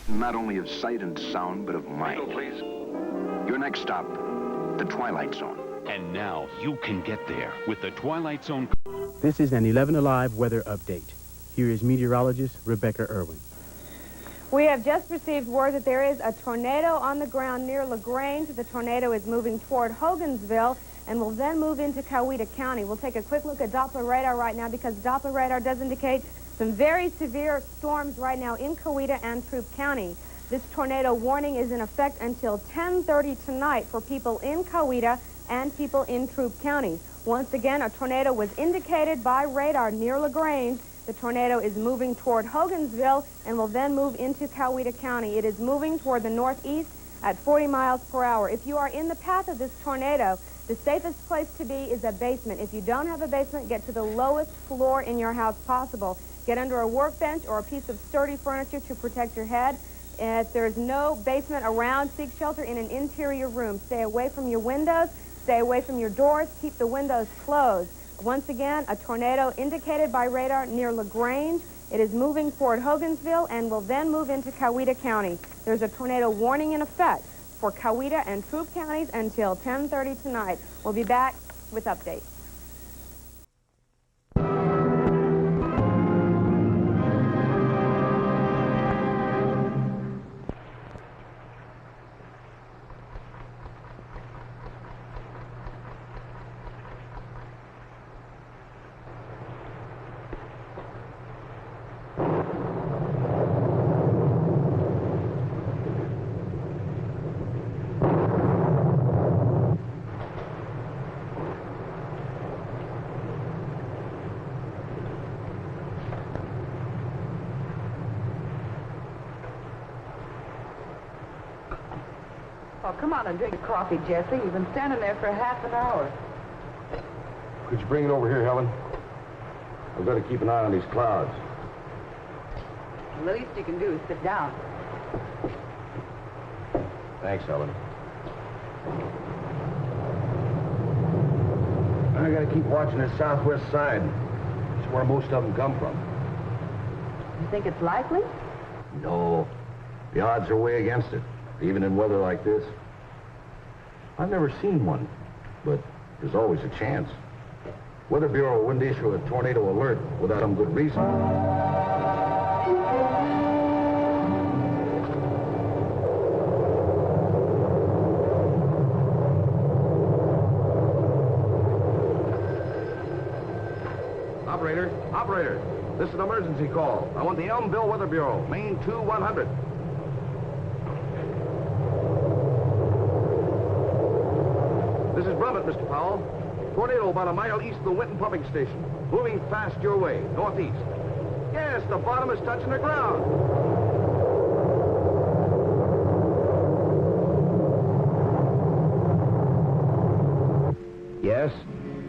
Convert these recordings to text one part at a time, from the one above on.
not only of sight and sound, but of mind. Please. Your next stop, the Twilight Zone. And now you can get there with the Twilight Zone. This is an 11 Alive weather update. Here is meteorologist Rebecca Irwin. We have just received word that there is a tornado on the ground near LaGrange. The tornado is moving toward Hogansville and will then move into Coweta County. We'll take a quick look at Doppler radar right now because Doppler radar does indicate some very severe storms right now in Coweta and Troup County. This tornado warning is in effect until 10:30 tonight for people in Coweta and people in Troup County. Once again, a tornado was indicated by radar near LaGrange. The tornado is moving toward Hogansville and will then move into Coweta County. It is moving toward the northeast at 40 miles per hour. If you are in the path of this tornado, the safest place to be is a basement. If you don't have a basement, get to the lowest floor in your house possible. Get under a workbench or a piece of sturdy furniture to protect your head. If there's no basement around, seek shelter in an interior room. Stay away from your windows. Stay away from your doors. Keep the windows closed. Once again, a tornado indicated by radar near LaGrange. It is moving toward Hogansville and will then move into Coweta County. There's a tornado warning in effect for Coweta and Troup counties until 10:30 tonight. We'll be back with updates. Oh, come on and drink your coffee, Jesse. You've been standing there for half an hour. Could you bring it over here, Helen? I've got to keep an eye on these clouds. The least you can do is sit down. Thanks, Helen. I got to keep watching the southwest side. It's where most of them come from. You think it's likely? No. The odds are way against it, even in weather like this. I've never seen one, but there's always a chance. Weather Bureau wouldn't issue a tornado alert without some good reason. Operator, this is an emergency call. I want the Elmville Weather Bureau, Main 2100. This is Brummett, Mr. Powell. Tornado about a mile east of the Winton pumping station. Moving fast your way, northeast. Yes, the bottom is touching the ground. Yes,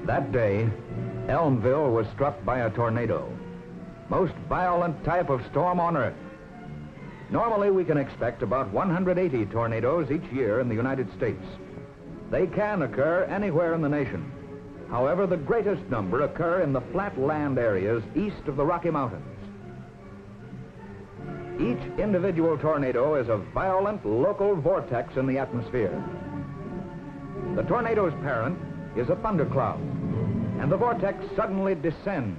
that day, Elmville was struck by a tornado. Most violent type of storm on Earth. Normally, we can expect about 180 tornadoes each year in the United States. They can occur anywhere in the nation. However, the greatest number occur in the flat land areas east of the Rocky Mountains. Each individual tornado is a violent local vortex in the atmosphere. The tornado's parent is a thundercloud, and the vortex suddenly descends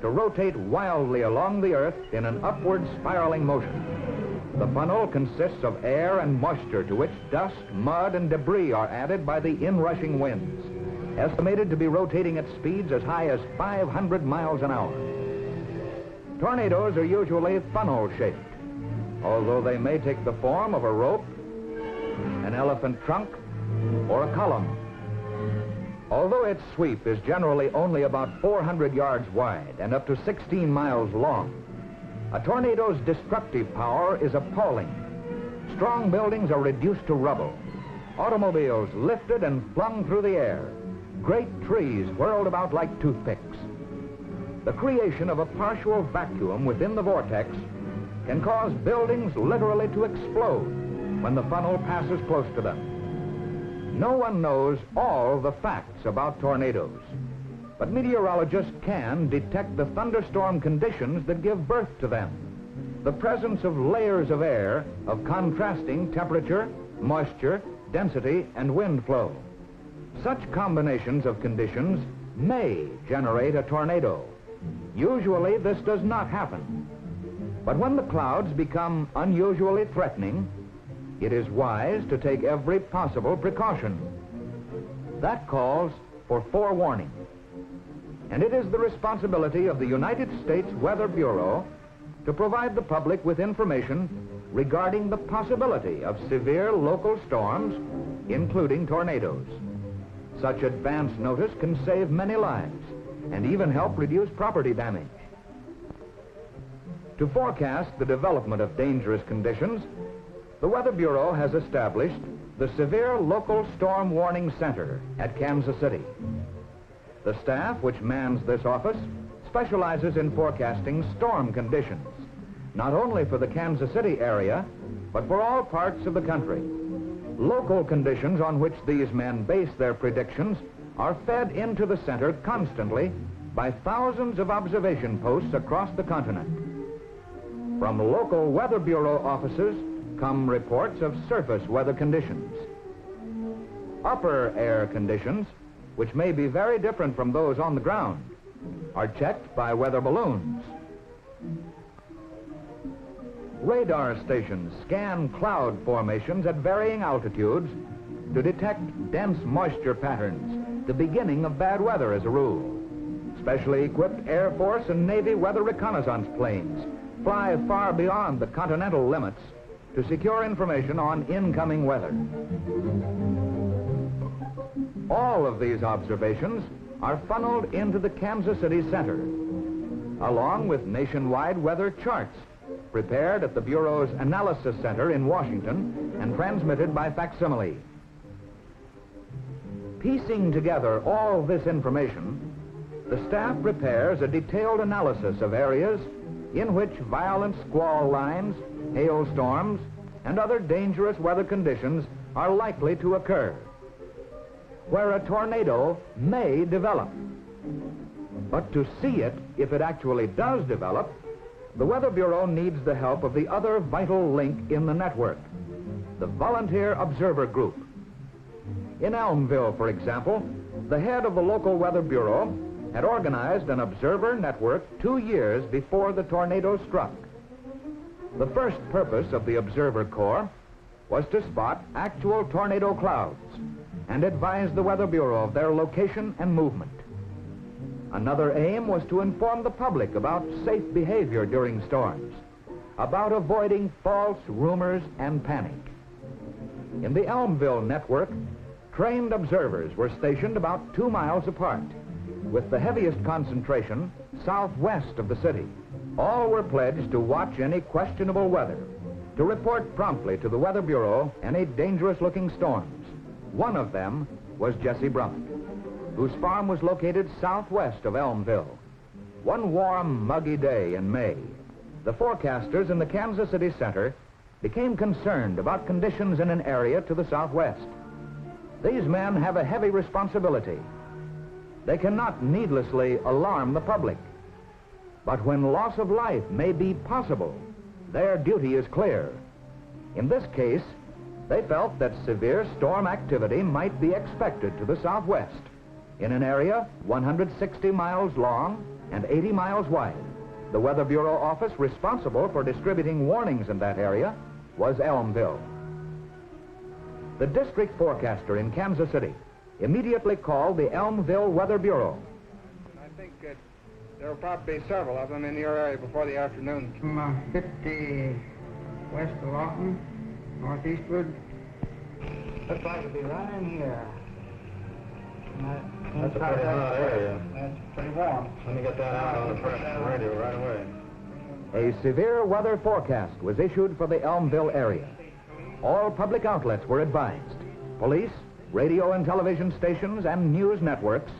to rotate wildly along the Earth in an upward spiraling motion. The funnel consists of air and moisture to which dust, mud, and debris are added by the inrushing winds, estimated to be rotating at speeds as high as 500 miles an hour. Tornadoes are usually funnel-shaped, although they may take the form of a rope, an elephant trunk, or a column. Although its sweep is generally only about 400 yards wide and up to 16 miles long, a tornado's destructive power is appalling. Strong buildings are reduced to rubble, automobiles lifted and flung through the air, great trees whirled about like toothpicks. The creation of a partial vacuum within the vortex can cause buildings literally to explode when the funnel passes close to them. No one knows all the facts about tornadoes, but meteorologists can detect the thunderstorm conditions that give birth to them. the presence of layers of air of contrasting temperature, moisture, density, and wind flow. Such combinations of conditions may generate a tornado. Usually this does not happen. But when the clouds become unusually threatening, it is wise to take every possible precaution. That calls for forewarning. And it is the responsibility of the United States Weather Bureau to provide the public with information regarding the possibility of severe local storms, including tornadoes. Such advance notice can save many lives and even help reduce property damage. To forecast the development of dangerous conditions, the Weather Bureau has established the Severe Local Storm Warning Center at Kansas City. The staff which mans this office specializes in forecasting storm conditions, not only for the Kansas City area, but for all parts of the country. Local conditions on which these men base their predictions are fed into the center constantly by thousands of observation posts across the continent. From local Weather Bureau offices come reports of surface weather conditions. Upper air conditions, which may be very different from those on the ground, are checked by weather balloons. Radar stations scan cloud formations at varying altitudes to detect dense moisture patterns, the beginning of bad weather as a rule. Specially equipped Air Force and Navy weather reconnaissance planes fly far beyond the continental limits to secure information on incoming weather. All of these observations are funneled into the Kansas City Center, along with nationwide weather charts prepared at the Bureau's Analysis Center in Washington and transmitted by facsimile. Piecing together all this information, the staff prepares a detailed analysis of areas in which violent squall lines, hailstorms, and other dangerous weather conditions are likely to occur, where a tornado may develop. But to see it, if it actually does develop, the Weather Bureau needs the help of the other vital link in the network, the Volunteer Observer Group. In Elmville, for example, the head of the local Weather Bureau had organized an observer network 2 years before the tornado struck. The first purpose of the Observer Corps was to spot actual tornado clouds and advise the Weather Bureau of their location and movement. Another aim was to inform the public about safe behavior during storms, about avoiding false rumors and panic. In the Elmville network, trained observers were stationed about 2 miles apart, with the heaviest concentration southwest of the city. All were pledged to watch any questionable weather, to report promptly to the Weather Bureau any dangerous-looking storms. One of them was Jesse Brummett, whose farm was located southwest of Elmville. One warm, muggy day in May, the forecasters in the Kansas City Center became concerned about conditions in an area to the southwest. These men have a heavy responsibility. They cannot needlessly alarm the public. But when loss of life may be possible, their duty is clear. In this case, they felt that severe storm activity might be expected to the southwest, in an area 160 miles long and 80 miles wide. The Weather Bureau office responsible for distributing warnings in that area was Elmville. The district forecaster in Kansas City immediately called the Elmville Weather Bureau. I think there will probably be several of them in your area before the afternoon. From 50 west of Lawton, northeastward. Looks like it'll be right in here. That's a pretty hot area. That's pretty warm. Let me get that out on the press radio right away. A severe weather forecast was issued for the Elmville area. All public outlets were advised. Police, radio and television stations, and news networks,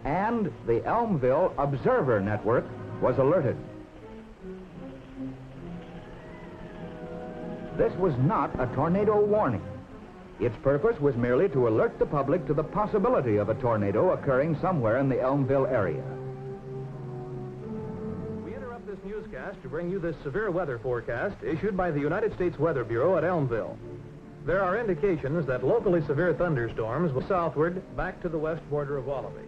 and the Elmville Observer Network was alerted. This was not a tornado warning. Its purpose was merely to alert the public to the possibility of a tornado occurring somewhere in the Elmville area. We interrupt this news newscast to bring you this severe weather forecast issued by the United States Weather Bureau at Elmville. There are indications that locally severe thunderstorms will southward back to the west border of Wallaby.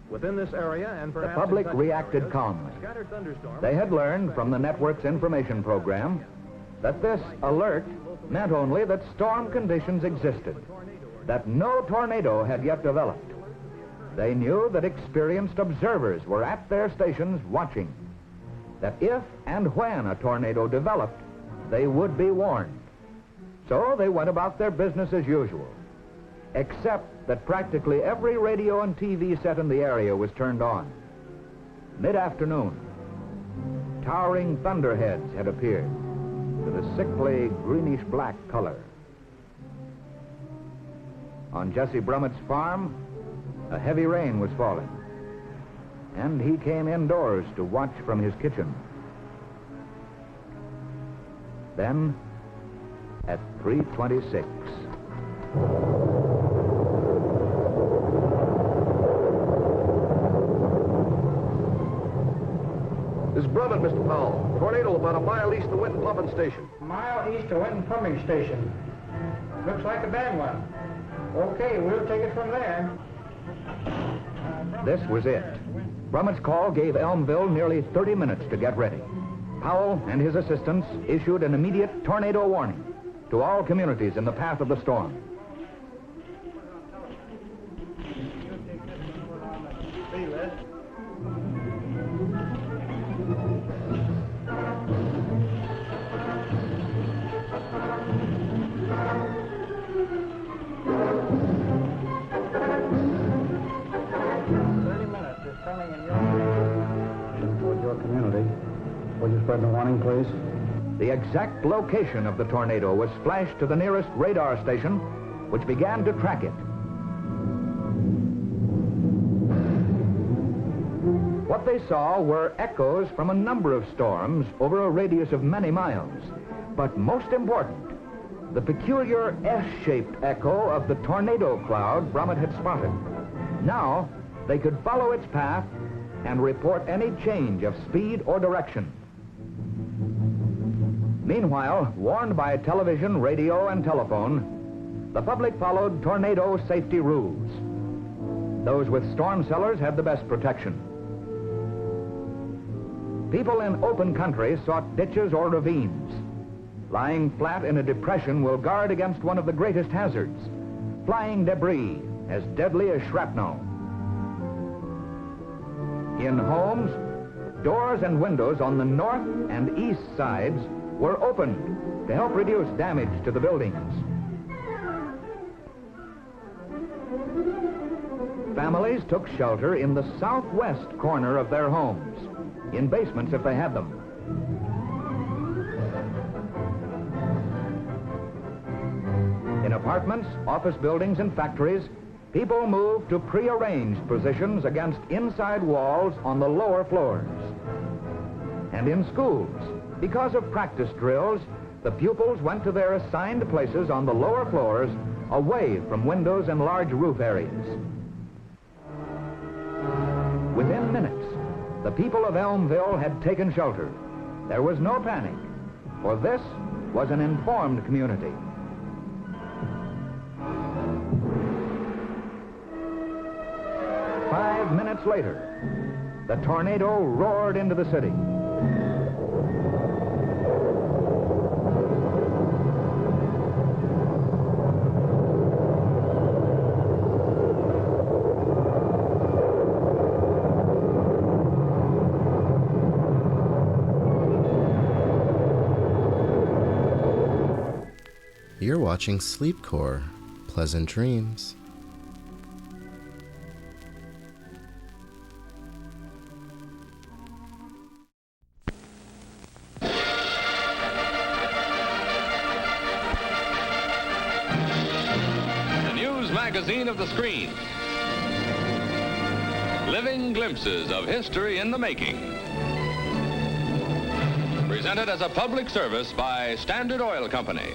Within this area and perhaps The public in touch reacted areas, calmly. scattered thunderstorms They had learned from the network's information program that this alert meant only that storm conditions existed, that no tornado had yet developed. They knew that experienced observers were at their stations watching, that if and when a tornado developed, they would be warned. So they went about their business as usual, except that practically every radio and TV set in the area was turned on. Mid-afternoon, towering thunderheads had appeared with a sickly greenish-black color. On Jesse Brummett's farm, a heavy rain was falling, and he came indoors to watch from his kitchen. Then, at 3:26, This is Brummett, Mr. Powell. Tornado about a mile east of the Winton Pumping Station. A mile east of Winton Pumping Station. Looks like a bad one. Okay, we'll take it from there. this was it. Brummett's call gave Elmville nearly 30 minutes to get ready. Powell and his assistants issued an immediate tornado warning to all communities in the path of the storm. Would you spread the warning, please? The exact location of the tornado was flashed to the nearest radar station, which began to track it. What they saw were echoes from a number of storms over a radius of many miles. But most important, the peculiar S-shaped echo of the tornado cloud Brummett had spotted. Now, they could follow its path and report any change of speed or direction. Meanwhile, warned by television, radio, and telephone, the public followed tornado safety rules. Those with storm cellars had the best protection. People in open country sought ditches or ravines. Lying flat in a depression will guard against one of the greatest hazards, flying debris as deadly as shrapnel. In homes, doors and windows on the north and east sides were opened to help reduce damage to the buildings. Families took shelter in the southwest corner of their homes, in basements if they had them. In apartments, office buildings, and factories, people moved to prearranged positions against inside walls on the lower floors. And in schools, because of practice drills, the pupils went to their assigned places on the lower floors, away from windows and large roof areas. Within minutes, the people of Elmville had taken shelter. There was no panic, for this was an informed community. Five minutes later, the tornado roared into the city. You're watching Sleepcore. Pleasant dreams. The news magazine of the screen. Living glimpses of history in the making. Presented as a public service by Standard Oil Company.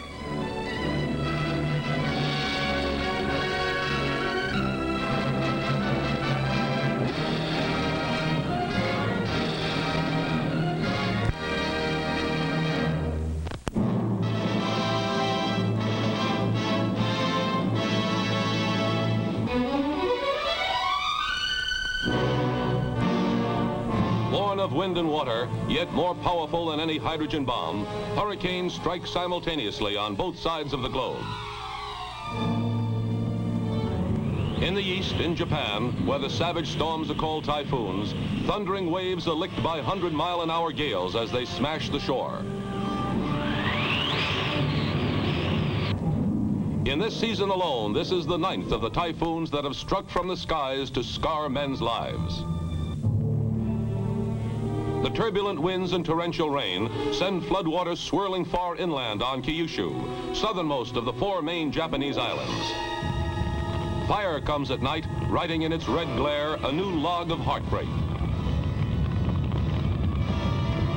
of wind and water, yet more powerful than any hydrogen bomb, hurricanes strike simultaneously on both sides of the globe. In the east, in Japan, where the savage storms are called typhoons, thundering waves are licked by 100-mile-an-hour gales as they smash the shore. In this season alone, this is the 9th of the typhoons that have struck from the skies to scar men's lives. The turbulent winds and torrential rain send floodwaters swirling far inland on Kyushu, southernmost of the 4 main Japanese islands. Fire comes at night, writing in its red glare a new log of heartbreak.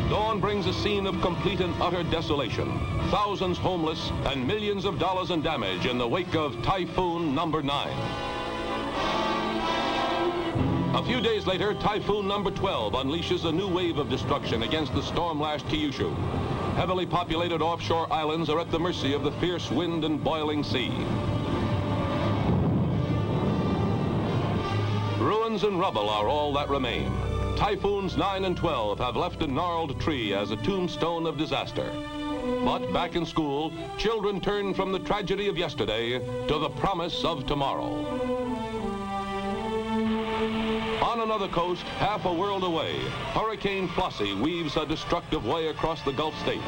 Dawn brings a scene of complete and utter desolation, thousands homeless, and millions of dollars in damage in the wake of Typhoon number 9. A few days later, Typhoon number 12 unleashes a new wave of destruction against the storm-lashed Kyushu. Heavily populated offshore islands are at the mercy of the fierce wind and boiling sea. Ruins and rubble are all that remain. Typhoons 9 and 12 have left a gnarled tree as a tombstone of disaster. But back in school, children turn from the tragedy of yesterday to the promise of tomorrow. On another coast, half a world away, Hurricane Flossy weaves a destructive way across the Gulf states.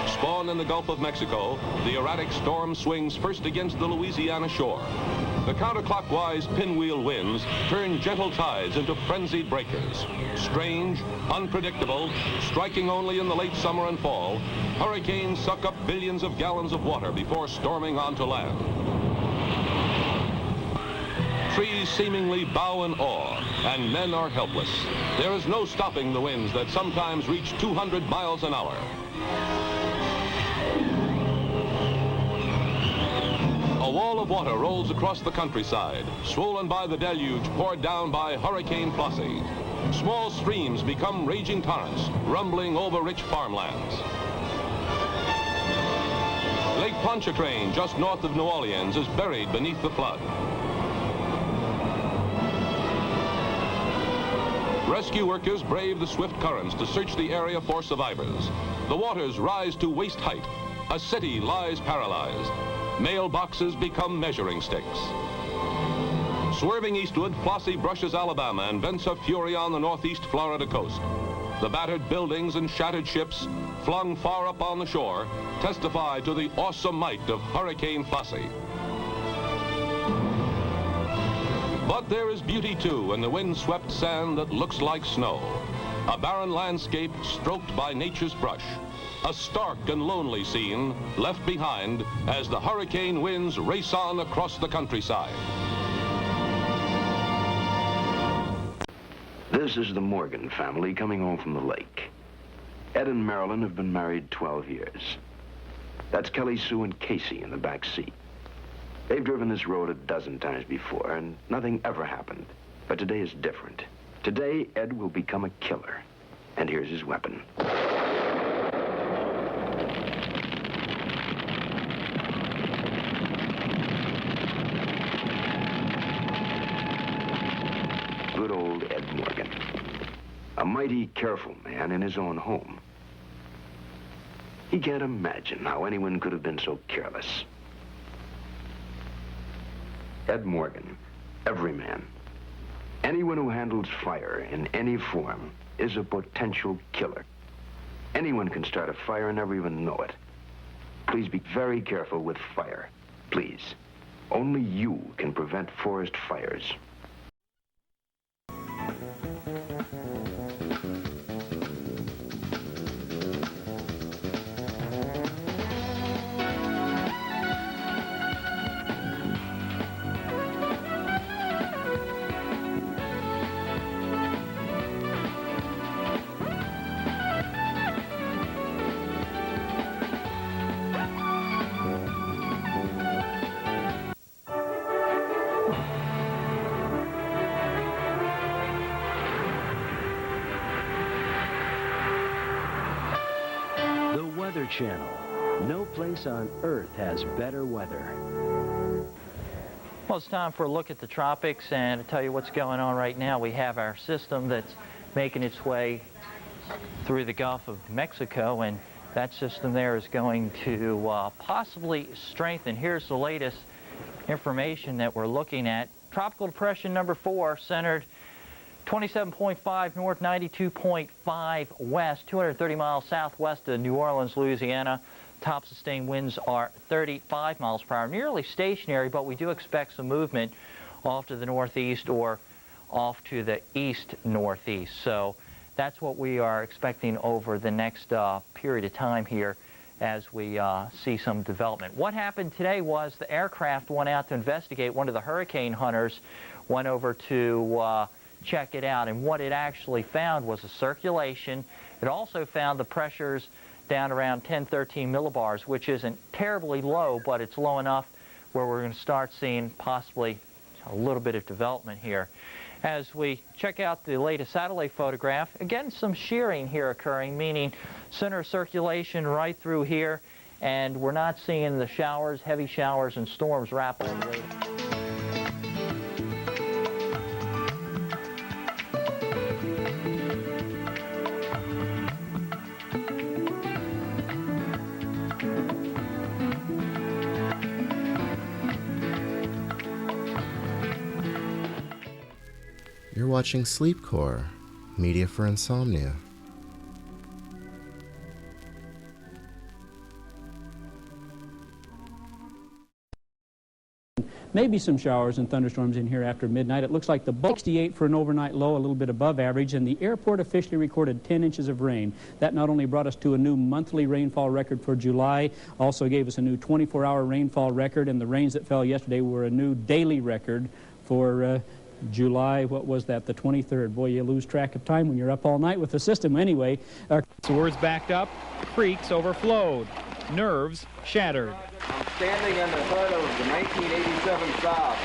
Spawned in the Gulf of Mexico, the erratic storm swings first against the Louisiana shore. The counterclockwise pinwheel winds turn gentle tides into frenzied breakers. Strange, unpredictable, striking only in the late summer and fall, hurricanes suck up billions of gallons of water before storming onto land. Trees seemingly bow in awe, and men are helpless. There is no stopping the winds that sometimes reach 200 miles an hour. A wall of water rolls across the countryside, swollen by the deluge poured down by Hurricane Flossy. Small streams become raging torrents, rumbling over rich farmlands. Lake Pontchartrain, just north of New Orleans, is buried beneath the flood. Rescue workers brave the swift currents to search the area for survivors. The waters rise to waist height. A city lies paralyzed. Mailboxes become measuring sticks. Swerving eastward, Flossy brushes Alabama and vents her fury on the northeast Florida coast. The battered buildings and shattered ships, flung far up on the shore, testify to the awesome might of Hurricane Flossy. But there is beauty, too, in the wind-swept sand that looks like snow. A barren landscape stroked by nature's brush. A stark and lonely scene left behind as the hurricane winds race on across the countryside. This is the Morgan family coming home from the lake. Ed and Marilyn have been married 12 years. That's Kelly Sue and Casey in the back seat. They've driven this road a dozen times before, and nothing ever happened. But today is different. Today, Ed will become a killer. And here's his weapon. Good old Ed Morgan. A mighty careful man in his own home. He can't imagine how anyone could have been so careless. Ed Morgan, everyman. Anyone who handles fire in any form is a potential killer. Anyone can start a fire and never even know it. Please be very careful with fire. Please. Only you can prevent forest fires. Weather Channel. No place on Earth has better weather. Well, it's time for a look at the tropics and to tell you what's going on right now. We have our system that's making its way through the Gulf of Mexico, and that system there is going to possibly strengthen. Here's the latest information that we're looking at. Tropical depression number 4, centered 27.5 north, 92.5 west, 230 miles southwest of New Orleans, Louisiana. Top sustained winds are 35 miles per hour, nearly stationary, but we do expect some movement off to the northeast or off to the east-northeast. So that's what we are expecting over the next period of time here as we see some development. What happened today was the aircraft went out to investigate. One of the hurricane hunters went over to check it out, and what it actually found was a circulation. It also found the pressures down around 10, 13 millibars, which isn't terribly low, but it's low enough where we're going to start seeing possibly a little bit of development here. As we check out the latest satellite photograph, again, some shearing here occurring, meaning center circulation right through here, and we're not seeing the showers, heavy showers and storms wrap all the way. You're watching Sleepcore, media for insomnia. Maybe some showers and thunderstorms in here after midnight. It looks like the 68 for an overnight low, a little bit above average, and the airport officially recorded 10 inches of rain. That not only brought us to a new monthly rainfall record for July, also gave us a new 24-hour rainfall record, and the rains that fell yesterday were a new daily record for July, what was that, the 23rd. Boy, you lose track of time when you're up all night with the system. Anyway, sewers backed up, creeks overflowed, nerves shattered. I'm standing in the hood of the 1987 South.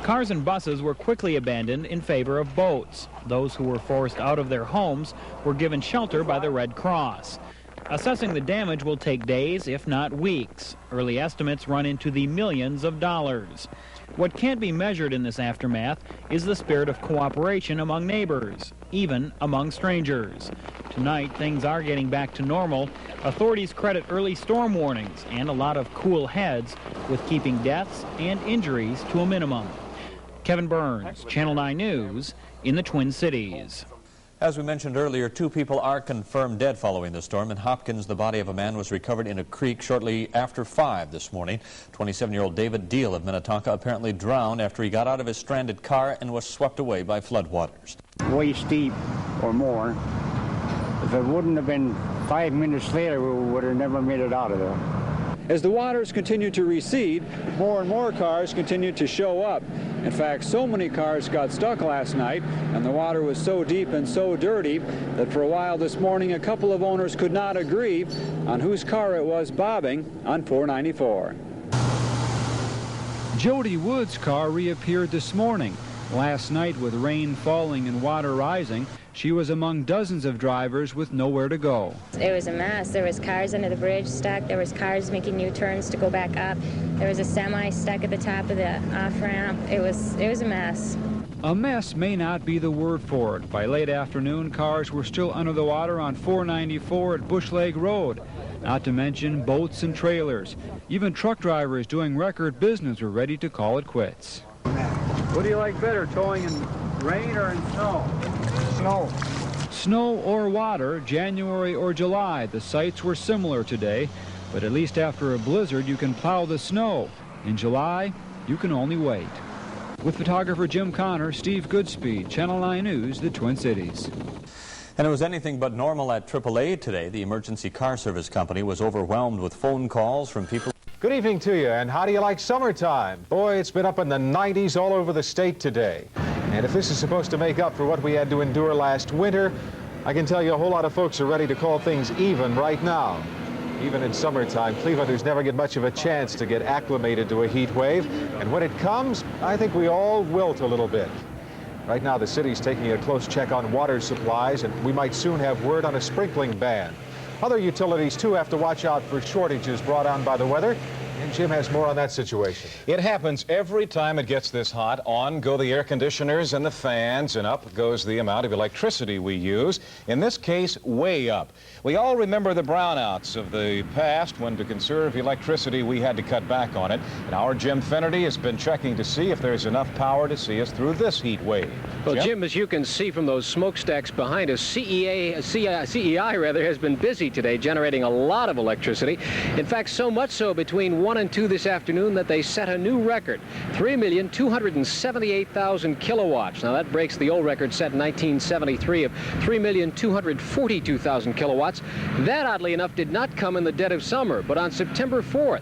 Cars and buses were quickly abandoned in favor of boats. Those who were forced out of their homes were given shelter by the Red Cross. Assessing the damage will take days, if not weeks. Early estimates run into the millions of dollars. What can't be measured in this aftermath is the spirit of cooperation among neighbors, even among strangers. Tonight, things are getting back to normal. Authorities credit early storm warnings and a lot of cool heads with keeping deaths and injuries to a minimum. Kevin Burns, Channel 9 News, in the Twin Cities. As we mentioned earlier, 2 people are confirmed dead following the storm. In Hopkins, the body of a man was recovered in a creek shortly after 5 this morning. 27-year-old David Deal of Minnetonka apparently drowned after he got out of his stranded car and was swept away by floodwaters. Waist deep or more. If it wouldn't have been 5 minutes later, we would have never made it out of there. As the waters continue to recede, more and more cars continue to show up. In fact, so many cars got stuck last night, and the water was so deep and so dirty that for a while this morning, a couple of owners could not agree on whose car it was bobbing on 494. Jody Wood's car reappeared this morning. Last night, with rain falling and water rising, she was among dozens of drivers with nowhere to go. It was a mess. There was cars under the bridge stuck. There was cars making U-turns to go back up. There was a semi stuck at the top of the off-ramp. It was a mess. A mess may not be the word for it. By late afternoon, cars were still under the water on 494 at Bush Lake Road. Not to mention boats and trailers. Even truck drivers doing record business were ready to call it quits. What do you like better, towing in rain or in snow? Snow. Snow or water, January or July, the sights were similar today, but at least after a blizzard you can plow the snow. In July, you can only wait. With photographer Jim Connor, Steve Goodspeed, Channel 9 News, the Twin Cities. And it was anything but normal at AAA today. The emergency car service company was overwhelmed with phone calls from people. Good evening to you, and how do you like summertime? Boy, it's been up in the 90s all over the state today. And if this is supposed to make up for what we had to endure last winter, I can tell you a whole lot of folks are ready to call things even right now. Even in summertime, Clevelanders never get much of a chance to get acclimated to a heat wave. And when it comes, I think we all wilt a little bit. Right now, the city's taking a close check on water supplies, and we might soon have word on a sprinkling ban. Other utilities, too, have to watch out for shortages brought on by the weather. And Jim has more on that situation. It happens every time it gets this hot. On go the air conditioners and the fans, and up goes the amount of electricity we use. In this case, way up. We all remember the brownouts of the past when, to conserve electricity, we had to cut back on it. And our Jim Finnerty has been checking to see if there's enough power to see us through this heat wave. Well, Jim, as you can see from those smokestacks behind us, CEI has been busy today generating a lot of electricity. In fact, so much so between 1 and 2 this afternoon that they set a new record, 3,278,000 kilowatts. Now that breaks the old record set in 1973 of 3,242,000 kilowatts. That, oddly enough, did not come in the dead of summer, but on September 4th.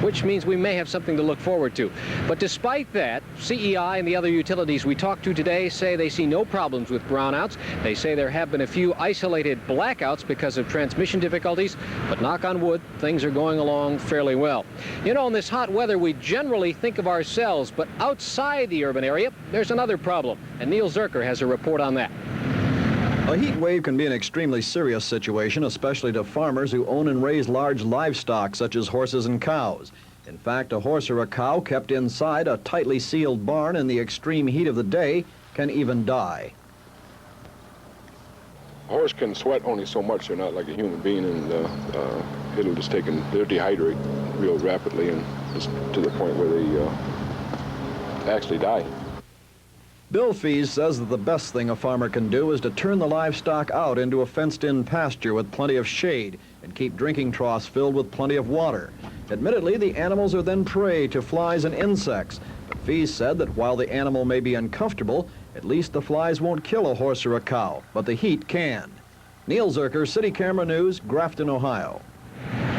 Which means we may have something to look forward to. But despite that, CEI and the other utilities we talked to today say they see no problems with brownouts. They say there have been a few isolated blackouts because of transmission difficulties, but knock on wood, things are going along fairly well. You know, in this hot weather, we generally think of ourselves, but outside the urban area, there's another problem. And Neil Zerker has a report on that. A heat wave can be an extremely serious situation, especially to farmers who own and raise large livestock, such as horses and cows. In fact, a horse or a cow kept inside a tightly sealed barn in the extreme heat of the day can even die. A horse can sweat only so much. They're not like a human being, and they'll dehydrate real rapidly, and just to the point where they actually die. Bill Fees says that the best thing a farmer can do is to turn the livestock out into a fenced-in pasture with plenty of shade and keep drinking troughs filled with plenty of water. Admittedly, the animals are then prey to flies and insects, but Fees said that while the animal may be uncomfortable, at least the flies won't kill a horse or a cow, but the heat can. Neil Zerker, City Camera News, Grafton, Ohio.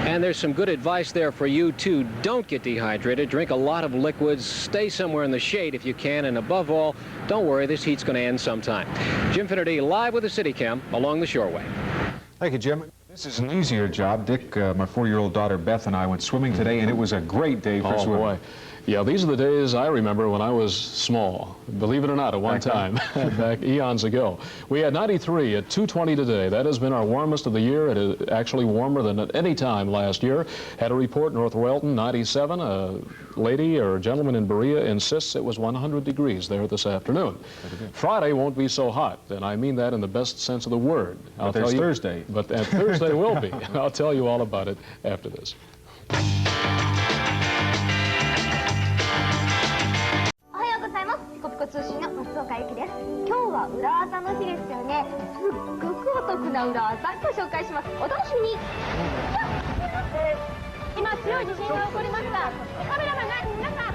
And there's some good advice there for you, too. Don't get dehydrated. Drink a lot of liquids. Stay somewhere in the shade if you can. And above all, don't worry, this heat's going to end sometime. Jim Finnerty live with the City Cam along the Shoreway. Thank you, Jim. This is an easier job. Dick, my 4-year-old daughter Beth and I went swimming today, and it was a great day for swimming. Boy. Yeah, these are the days I remember when I was small. Believe it or not, at one time, back eons ago. We had 93 at 2:20 today. That has been our warmest of the year. It is actually warmer than at any time last year. Had a report North Welton, 97. A lady or a gentleman in Berea insists it was 100 degrees there this afternoon. Friday won't be so hot, and I mean that in the best sense of the word. But there's Thursday. But Thursday will be. I'll tell you all about it after this. 通信の松岡由紀です。今日は裏技の日ですよね。すっごくお得な裏技ご紹介します。お楽しみに。今強い地震が起こりました。カメラマンが皆さん。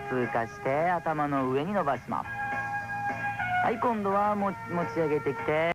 通過して頭の上に伸ばします。はい、今度は持ち上げてきて。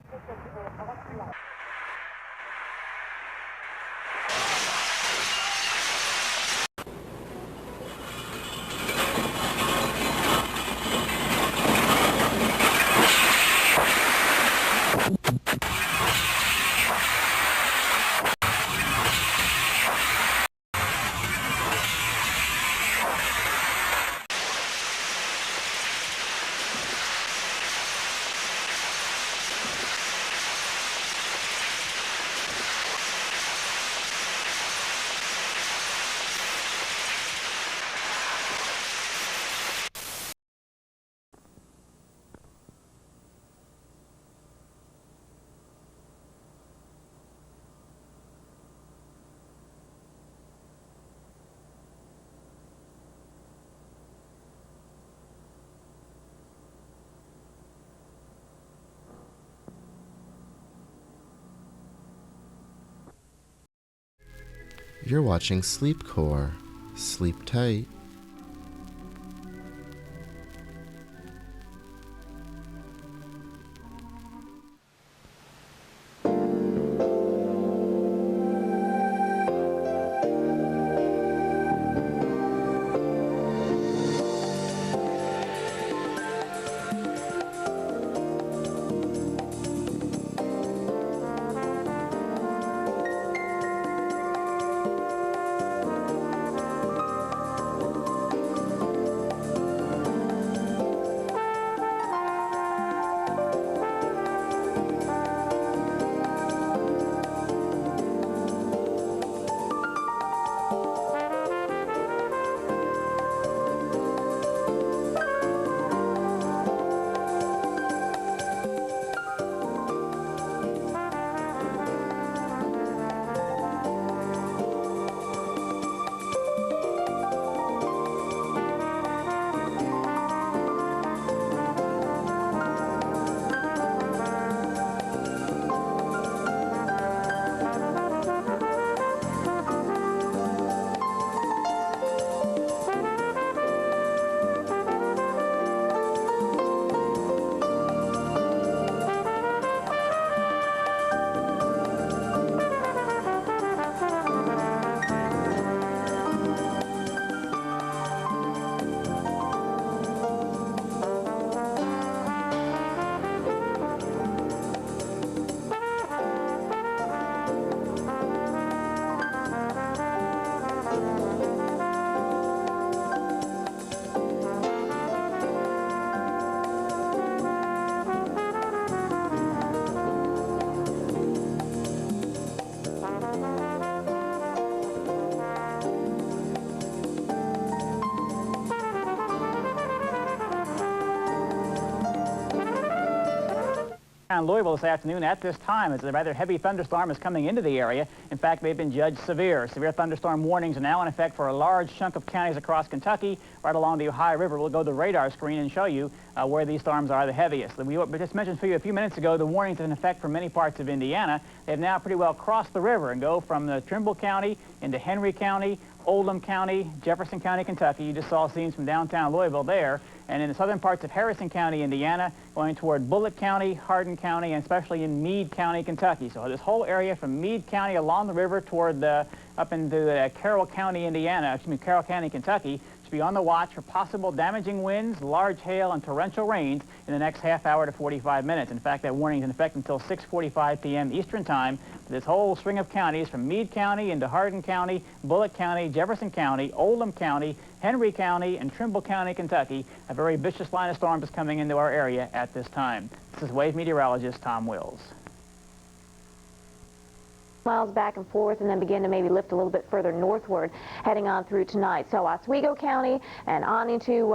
You're watching Sleepcore. Sleep tight. Louisville this afternoon at this time as a rather heavy thunderstorm is coming into the area. In fact, they've been judged severe. Severe thunderstorm warnings are now in effect for a large chunk of counties across Kentucky, right along the Ohio River. We'll go to the radar screen and show you where these storms are the heaviest. We just mentioned for you a few minutes ago the warnings in effect for many parts of Indiana. They've now pretty well crossed the river and go from the Trimble County into Henry County, Oldham County, Jefferson County, Kentucky. You just saw scenes from downtown Louisville there. And in the southern parts of Harrison County, Indiana, going toward Bullitt County, Hardin County, and especially in Meade County, Kentucky. So this whole area from Meade County along the river toward up into Carroll County, Carroll County, Kentucky, should be on the watch for possible damaging winds, large hail, and torrential rains in the next half hour to 45 minutes. In fact, that warning is in effect until 6:45 p.m. Eastern Time for this whole string of counties from Meade County into Hardin County, Bullitt County, Jefferson County, Oldham County, Henry County, and Trimble County, Kentucky. A very vicious line of storms is coming into our area at this time. This is wave meteorologist Tom Wills. Miles back and forth and then begin to maybe lift a little bit further northward heading on through tonight. So Oswego County and on into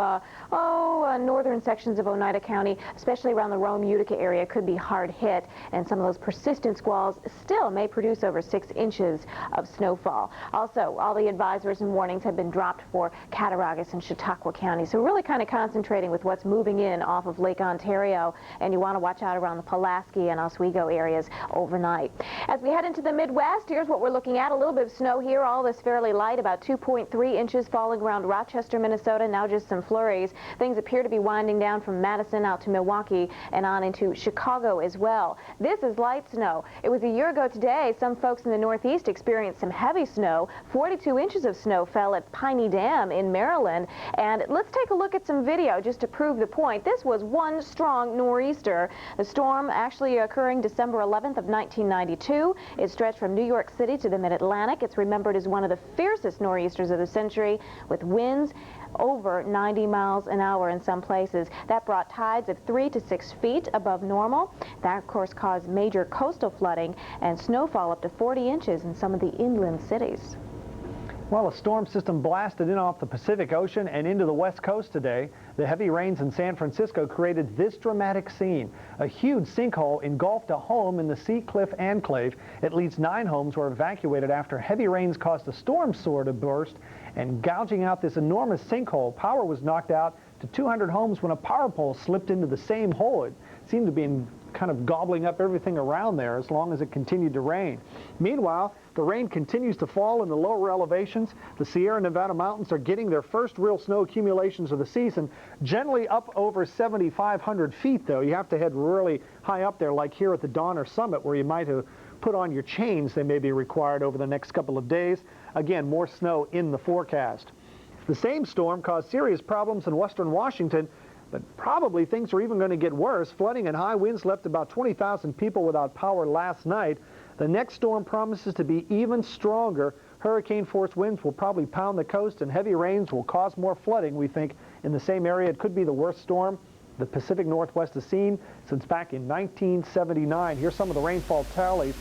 northern sections of Oneida County, especially around the Rome-Utica area, could be hard hit, and some of those persistent squalls still may produce over 6 inches of snowfall. Also, all the advisories and warnings have been dropped for Cattaraugus and Chautauqua County. So we're really kind of concentrating with what's moving in off of Lake Ontario, and you want to watch out around the Pulaski and Oswego areas overnight. As we head into the Midwest, here's what we're looking at. A little bit of snow here, all this fairly light, about 2.3 inches falling around Rochester, Minnesota. Now just some flurries. Things appear to be winding down from Madison out to Milwaukee and on into Chicago as well. This is light snow. It was a year ago today. Some folks in the Northeast experienced some heavy snow. 42 inches of snow fell at Piney Dam in Maryland. And let's take a look at some video just to prove the point. This was one strong nor'easter. The storm actually occurring December 11th of 1992. It stretched from New York City to the mid-Atlantic. It's remembered as one of the fiercest nor'easters of the century, with winds over 90 miles an hour in some places. That brought tides of 3 to 6 feet above normal. That, of course, caused major coastal flooding and snowfall up to 40 inches in some of the inland cities. Well, a storm system blasted in off the Pacific Ocean and into the West Coast today. The heavy rains in San Francisco created this dramatic scene. A huge sinkhole engulfed a home in the Sea Cliff Enclave. At least 9 homes were evacuated after heavy rains caused a storm sewer to burst and gouging out this enormous sinkhole. Power was knocked out to 200 homes when a power pole slipped into the same hole. It seemed to be kind of gobbling up everything around there as long as it continued to rain. Meanwhile, the rain continues to fall in the lower elevations. The Sierra Nevada mountains are getting their first real snow accumulations of the season, generally up over 7,500 feet, though. You have to head really high up there, like here at the Donner Summit, where you might have put on your chains. They may be required over the next couple of days. Again, more snow in the forecast. The same storm caused serious problems in western Washington, but probably things are even going to get worse. Flooding and high winds left about 20,000 people without power last night. The next storm promises to be even stronger. Hurricane-force winds will probably pound the coast, and heavy rains will cause more flooding, we think, in the same area. It could be the worst storm the Pacific Northwest has seen since back in 1979. Here's some of the rainfall tallies